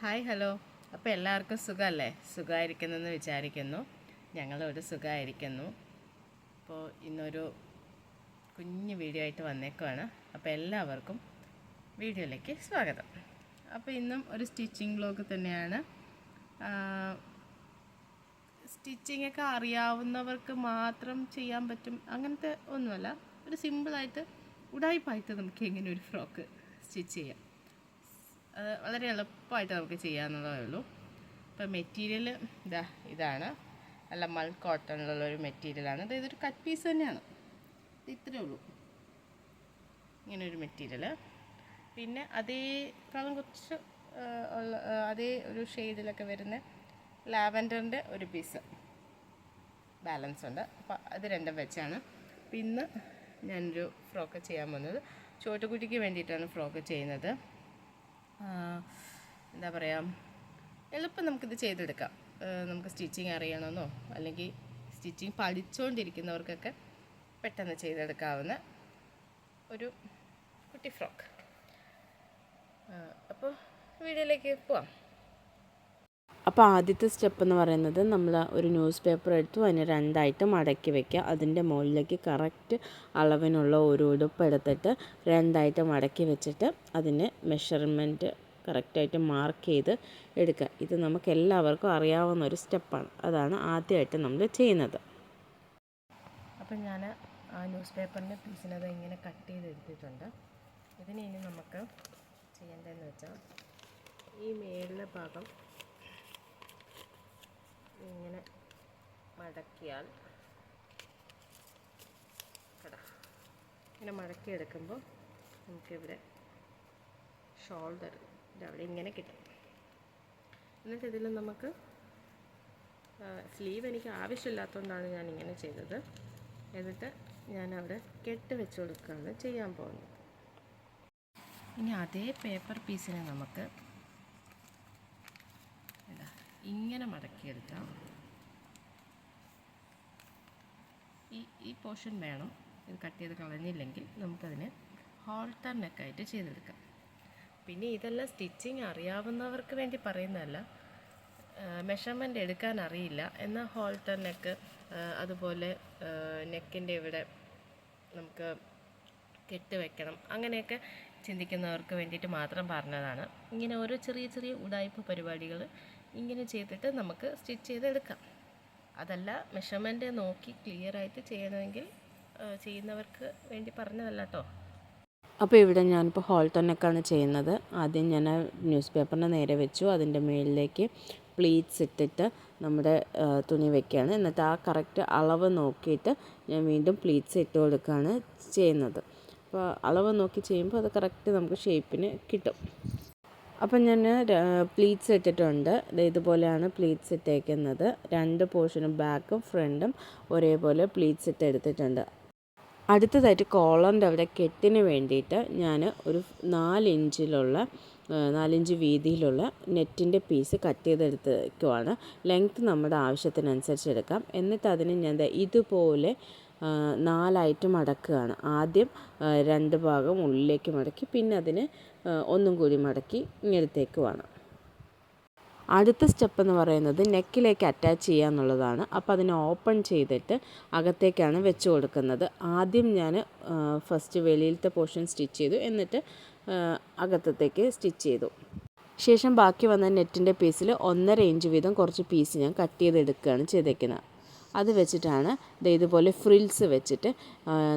Hi hello. അപ്പോൾ എല്ലാവർക്കും സുഖമല്ലേ? സുഖമായിരിക്കുന്നെന്ന് വിചാരിക്കുന്നു. ഞങ്ങളൊരു സുഖമായിരിക്കുന്നു. അപ്പോൾ ഇന്നൊരു കുഞ്ഞു വീഡിയോ ആയിട്ട് വന്നേക്കുവാണ്. അപ്പോൾ എല്ലാവർക്കും വീഡിയോയിലേക്ക് സ്വാഗതം. അപ്പോൾ ഇന്നും ഒരു സ്റ്റിച്ചിങ് വ്ലോഗ് തന്നെയാണ്. സ്റ്റിച്ചിങ്ങൊക്കെ അറിയാവുന്നവർക്ക് മാത്രം ചെയ്യാൻ പറ്റും അങ്ങനത്തെ ഒന്നുമല്ല. ഒരു സിമ്പിളായിട്ട് ഉടായിപ്പായിട്ട് നമുക്ക് എങ്ങനെ ഒരു ഫ്രോക്ക് സ്റ്റിച്ച് ചെയ്യാം, വളരെ എളുപ്പമായിട്ട് നമുക്ക് ചെയ്യാവുന്നതേ ഉള്ളൂ. ഇപ്പോൾ മെറ്റീരിയൽ ഇതാണ്, നല്ല മൾ കോട്ടണിലുള്ളൊരു മെറ്റീരിയലാണ്. ഇതൊരു കട്ട് പീസ് തന്നെയാണ്. ഇത്രയേ ഉള്ളൂ, ഇങ്ങനൊരു മെറ്റീരിയൽ. പിന്നെ അതേക്കാളും കുറച്ച് അതേ ഒരു ഷെയ്ഡിലൊക്കെ വരുന്ന ലാവൻഡറിൻ്റെ ഒരു പീസ് ബാലൻസ് ഉണ്ട്. അപ്പോൾ അത് രണ്ടും വെച്ചാണ് ഇന്ന് ഞാനൊരു ഫ്രോക്ക് ചെയ്യാൻ പോകുന്നത്. ചോട്ടുകുട്ടിക്ക് വേണ്ടിയിട്ടാണ് ഫ്രോക്ക് ചെയ്യുന്നത്. എന്താ പറയുക, എളുപ്പം നമുക്കിത് ചെയ്തെടുക്കാം. നമുക്ക് സ്റ്റിച്ചിങ് അറിയണമെന്നോ അല്ലെങ്കിൽ സ്റ്റിച്ചിങ് പഠിച്ചുകൊണ്ടിരിക്കുന്നവർക്കൊക്കെ പെട്ടെന്ന് ചെയ്തെടുക്കാവുന്ന ഒരു കുട്ടി ഫ്രോക്ക്. അപ്പോൾ വീഡിയോയിലേക്ക് പോവാം. അപ്പോൾ ആദ്യത്തെ സ്റ്റെപ്പ് എന്ന് പറയുന്നത്, നമ്മൾ ഒരു ന്യൂസ് പേപ്പർ എടുത്തു അതിനെ രണ്ടായിട്ട് മടക്കി വയ്ക്കുക. അതിൻ്റെ മുകളിലേക്ക് കറക്റ്റ് അളവിനുള്ള ഒരു ഉടുപ്പ് എടുത്തിട്ട് രണ്ടായിട്ട് മടക്കി വെച്ചിട്ട് അതിന് മെഷർമെൻറ്റ് കറക്റ്റായിട്ട് മാർക്ക് ചെയ്ത് എടുക്കുക. ഇത് നമുക്ക് എല്ലാവർക്കും അറിയാവുന്ന ഒരു സ്റ്റെപ്പാണ്. അതാണ് ആദ്യമായിട്ട് നമ്മൾ ചെയ്യുന്നത്. അപ്പം ഞാൻ ആ ന്യൂസ് പേപ്പറിൻ്റെ പീസിനത് ഇങ്ങനെ കട്ട് ചെയ്തെടുത്തിട്ടുണ്ട്. ഇതിന് ഇനി നമുക്ക് ചെയ്യേണ്ടതെന്ന് വെച്ചാൽ ഈ മേളിലെ ഭാഗം ഇങ്ങനെ മടക്കിയാൽ ഇങ്ങനെ മടക്കിയെടുക്കുമ്പോൾ നമുക്കിവിടെ ഷോൾഡർ അവിടെ ഇങ്ങനെ കിട്ടും. എന്നിട്ട് ഇതിൽ നമുക്ക് സ്ലീവ് എനിക്ക് ആവശ്യമില്ലാത്തതുകൊണ്ടാണ് ഞാൻ ഇങ്ങനെ ചെയ്തത്. എന്നിട്ട് ഞാനവിടെ കെട്ട് വെച്ച് കൊടുക്കുകയാണ് ചെയ്യാൻ പോകുന്നത്. ഇനി അതേ പേപ്പർ പീസിനെ നമുക്ക് ഇങ്ങനെ മടക്കിയെടുക്കാം. ഈ പോർഷൻ വേണം. ഇത് കട്ട് ചെയ്ത് കളഞ്ഞില്ലെങ്കിൽ നമുക്കതിന് ഹോൾട്ടർ നെക്കായിട്ട് ചെയ്തെടുക്കാം. പിന്നെ ഇതെല്ലാം സ്റ്റിച്ചിങ് അറിയാവുന്നവർക്ക് വേണ്ടി പറയുന്നതല്ല. മെഷർമെൻ്റ് എടുക്കാൻ അറിയില്ല എന്നാൽ ഹോൾട്ടർ നെക്ക്, അതുപോലെ നെക്കിൻ്റെ ഇവിടെ നമുക്ക് കെട്ട് വെക്കണം, അങ്ങനെയൊക്കെ ചിന്തിക്കുന്നവർക്ക് വേണ്ടിയിട്ട് മാത്രം പറഞ്ഞതാണ്. ഇങ്ങനെ ഓരോ ചെറിയ ചെറിയ ഉടായ്പ പരിപാടികൾ ഇങ്ങനെ ചെയ്തിട്ട് നമുക്ക് സ്റ്റിച്ച് ചെയ്തെടുക്കാം. അതല്ല മെഷർമെൻറ്റ് നോക്കി ക്ലിയറായിട്ട് ചെയ്യണമെങ്കിൽ ചെയ്യുന്നവർക്ക് വേണ്ടി പറഞ്ഞതല്ല കേട്ടോ. അപ്പോൾ ഇവിടെ ഞാനിപ്പോൾ ഹോൾട്ടർ നെക്കാണ് ചെയ്യുന്നത്. ആദ്യം ഞാൻ ന്യൂസ് പേപ്പറിനെ നേരെ വെച്ചു. അതിൻ്റെ മുകളിലേക്ക് പ്ലീറ്റ്സ് ഇട്ടിട്ട് നമ്മുടെ തുണി വയ്ക്കുകയാണ്. എന്നിട്ട് ആ കറക്റ്റ് അളവ് നോക്കിയിട്ട് ഞാൻ വീണ്ടും പ്ലീറ്റ്സ് ഇട്ട് കൊടുക്കുകയാണ് ചെയ്യുന്നത്. അപ്പോൾ അളവ് നോക്കി ചെയ്യുമ്പോൾ അത് കറക്റ്റ് നമുക്ക് ഷേപ്പിന് കിട്ടും. അപ്പം ഞാൻ പ്ലീറ്റ്സ് ഇട്ടിട്ടുണ്ട്. ഇതുപോലെയാണ് പ്ലീറ്റ്സ് ഇട്ടേക്കുന്നത്. രണ്ട് പോർഷനും ബാക്കും ഫ്രണ്ടും ഒരേപോലെ പ്ലീറ്റ്സ് ഇട്ട് എടുത്തിട്ടുണ്ട്. അടുത്തതായിട്ട് കോളറിൻ്റെ അവിടെ കെട്ടിന് വേണ്ടിയിട്ട് ഞാൻ ഒരു 4 ഇഞ്ച് വീതിയിലുള്ള നെറ്റിൻ്റെ പീസ് കട്ട് ചെയ്തെടുത്തേക്കുവാണ്. ലെങ്ത്ത് നമ്മുടെ ആവശ്യത്തിനനുസരിച്ച് എടുക്കാം. എന്നിട്ട് അതിന് ഞാൻ ഇതുപോലെ 4ആയിട്ട് മടക്കുകയാണ്. ആദ്യം 2 ഭാഗം ഉള്ളിലേക്ക് മടക്കി, പിന്നെ അതിന് ഒന്നും കൂടി മടക്കി ഇങ്ങെടുത്തേക്കുവാണ്. അടുത്ത സ്റ്റെപ്പ് എന്ന് പറയുന്നത് നെക്കിലേക്ക് അറ്റാച്ച് ചെയ്യുക എന്നുള്ളതാണ്. അപ്പോൾ അതിനെ ഓപ്പൺ ചെയ്തിട്ട് അകത്തേക്കാണ് വെച്ച് കൊടുക്കുന്നത്. ആദ്യം ഞാൻ ഫസ്റ്റ് വെളിയിലത്തെ പോർഷൻ സ്റ്റിച്ച് ചെയ്തു, എന്നിട്ട് അകത്തേക്ക് സ്റ്റിച്ച് ചെയ്തു. ശേഷം ബാക്കി വന്ന നെറ്റിൻ്റെ പീസിൽ 1.5 ഇഞ്ച് വീതം കുറച്ച് പീസ് ഞാൻ കട്ട് ചെയ്തെടുക്കുകയാണ് ചെയ്തേക്കുന്നത്. അത് വെച്ചിട്ടാണ് ഇതുപോലെ ഫ്രിൽസ് വെച്ചിട്ട്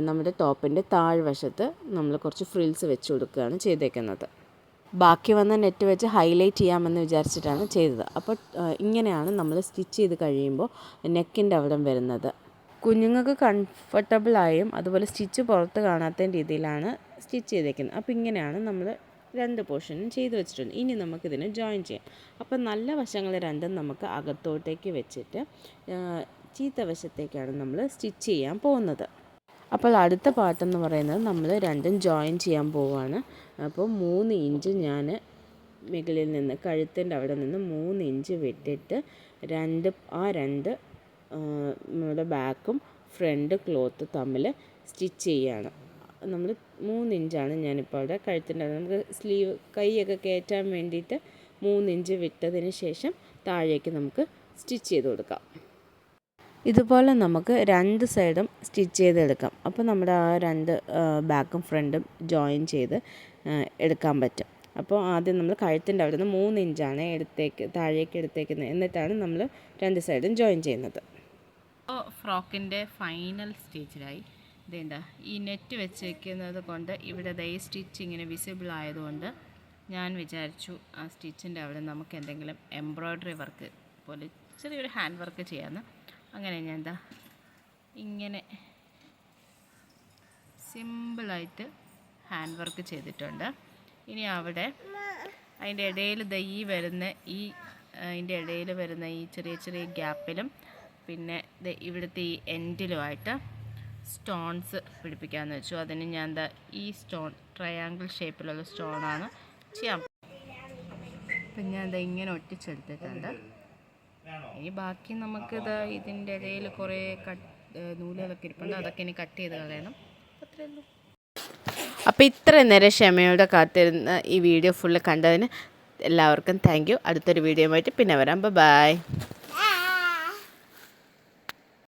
നമ്മുടെ ടോപ്പിൻ്റെ താഴ്വശത്ത് നമ്മൾ കുറച്ച് ഫ്രിൽസ് വെച്ച് കൊടുക്കുകയാണ് ചെയ്തേക്കുന്നത്. ബാക്കി വന്ന നെറ്റ് വെച്ച് ഹൈലൈറ്റ് ചെയ്യാമെന്ന് വിചാരിച്ചിട്ടാണ് ചെയ്തത്. അപ്പോൾ ഇങ്ങനെയാണ് നമ്മൾ സ്റ്റിച്ച് ചെയ്ത് കഴിയുമ്പോൾ നെക്കിൻ്റെ അവിടം വരുന്നത്. കുഞ്ഞുങ്ങൾക്ക് കംഫർട്ടബിളായും അതുപോലെ സ്റ്റിച്ച് പുറത്ത് കാണാത്ത രീതിയിലാണ് സ്റ്റിച്ച് ചെയ്തേക്കുന്നത്. അപ്പോൾ ഇങ്ങനെയാണ് നമ്മൾ 2 പോർഷനും ചെയ്ത് വെച്ചിട്ടുണ്ട്. ഇനി നമുക്കിതിനെ ജോയിൻ ചെയ്യാം. അപ്പോൾ നല്ല വശങ്ങൾ രണ്ടും നമുക്ക് അകത്തോട്ടേക്ക് വെച്ചിട്ട് ചീത്ത വശത്തേക്കാണ് നമ്മൾ സ്റ്റിച്ച് ചെയ്യാൻ പോകുന്നത്. അപ്പോൾ അടുത്ത പാട്ടെന്ന് പറയുന്നത് നമ്മൾ രണ്ടും ജോയിൻ ചെയ്യാൻ പോവുകയാണ്. അപ്പോൾ 3 ഇഞ്ച് ഞാൻ മുകളിൽ നിന്ന് കഴുത്തിൻ്റെ അവിടെ നിന്ന് 3 ഇഞ്ച് വിട്ടിട്ട് നമ്മുടെ ബാക്കും ഫ്രണ്ട് ക്ലോത്ത് തമ്മിൽ സ്റ്റിച്ച് ചെയ്യുകയാണ്. നമ്മൾ 3 ഇഞ്ചാണ് ഞാനിപ്പോൾ അവിടെ കഴുത്തിൻ്റെ, നമുക്ക് സ്ലീവ് കൈയൊക്കെ കയറ്റാൻ വേണ്ടിയിട്ട് 3 ഇഞ്ച് വിട്ടതിന് ശേഷം താഴേക്ക് നമുക്ക് സ്റ്റിച്ച് ചെയ്ത് കൊടുക്കാം. ഇതുപോലെ നമുക്ക് 2 സൈഡും സ്റ്റിച്ച് ചെയ്തെടുക്കാം. അപ്പോൾ നമ്മുടെ ആ 2 ബാക്കും ഫ്രണ്ടും ജോയിൻ ചെയ്ത് എടുക്കാൻ പറ്റും. അപ്പോൾ ആദ്യം നമ്മൾ കഴുത്തിൻ്റെ അവിടെ നിന്ന് 3 ഇഞ്ചാണ് താഴേക്ക് എടുത്തേക്കുന്നത്. എന്നിട്ടാണ് നമ്മൾ 2 സൈഡും ജോയിൻ ചെയ്യുന്നത്. അപ്പോൾ ഫ്രോക്കിൻ്റെ ഫൈനൽ സ്റ്റേജിലായി. ഇതെന്താ ഈ നെറ്റ് വെച്ചേക്കുന്നത് കൊണ്ട് ഇവിടെ ഈ സ്റ്റിച്ച് ഇങ്ങനെ വിസിബിൾ ആയതുകൊണ്ട് ഞാൻ വിചാരിച്ചു ആ സ്റ്റിച്ചിൻ്റെ അവിടെ നമുക്ക് എന്തെങ്കിലും എംബ്രോയ്ഡറി വർക്ക് പോലെ ചെറിയൊരു ഹാൻഡ് വർക്ക് ചെയ്യാമെന്ന്. അങ്ങനെ ഞാൻ ഇങ്ങനെ സിമ്പിളായിട്ട് ഹാൻഡ് വർക്ക് ചെയ്തിട്ടുണ്ട്. ഇനി അവിടെ അതിൻ്റെ ഇടയിൽ അതിൻ്റെ ഇടയിൽ വരുന്ന ഈ ചെറിയ ചെറിയ ഗ്യാപ്പിലും പിന്നെ ഇവിടുത്തെ ഈ എൻഡിലുമായിട്ട് സ്റ്റോൺസ് പിടിപ്പിക്കാമെന്ന് വെച്ചു. അതിന് ഞാൻ ഈ സ്റ്റോൺ ട്രയാങ്കിൾ ഷേപ്പിലുള്ള സ്റ്റോണാണ് ചെയ്യാൻ. അപ്പം ഞാൻ ഇങ്ങനെ ഒട്ടിച്ചെടുത്തിട്ടുണ്ട്. ഇനി ബാക്കി നമുക്കിത് ഇതിൻ്റെ ഇടയിൽ കുറേ നൂലുകളൊക്കെ ഇരിപ്പുണ്ട്. അതൊക്കെ ഇനി കട്ട് ചെയ്ത് കളയണം. അത്രയേ ഉള്ളൂ. അപ്പോൾ ഇത്രയും നേരം ക്ഷമയോടെ കാത്തിരുന്ന ഈ വീഡിയോ ഫുള്ള് കണ്ടതിന് എല്ലാവർക്കും താങ്ക് യു. അടുത്തൊരു വീഡിയോയുമായിട്ട് പിന്നെ വരാം. ബൈ.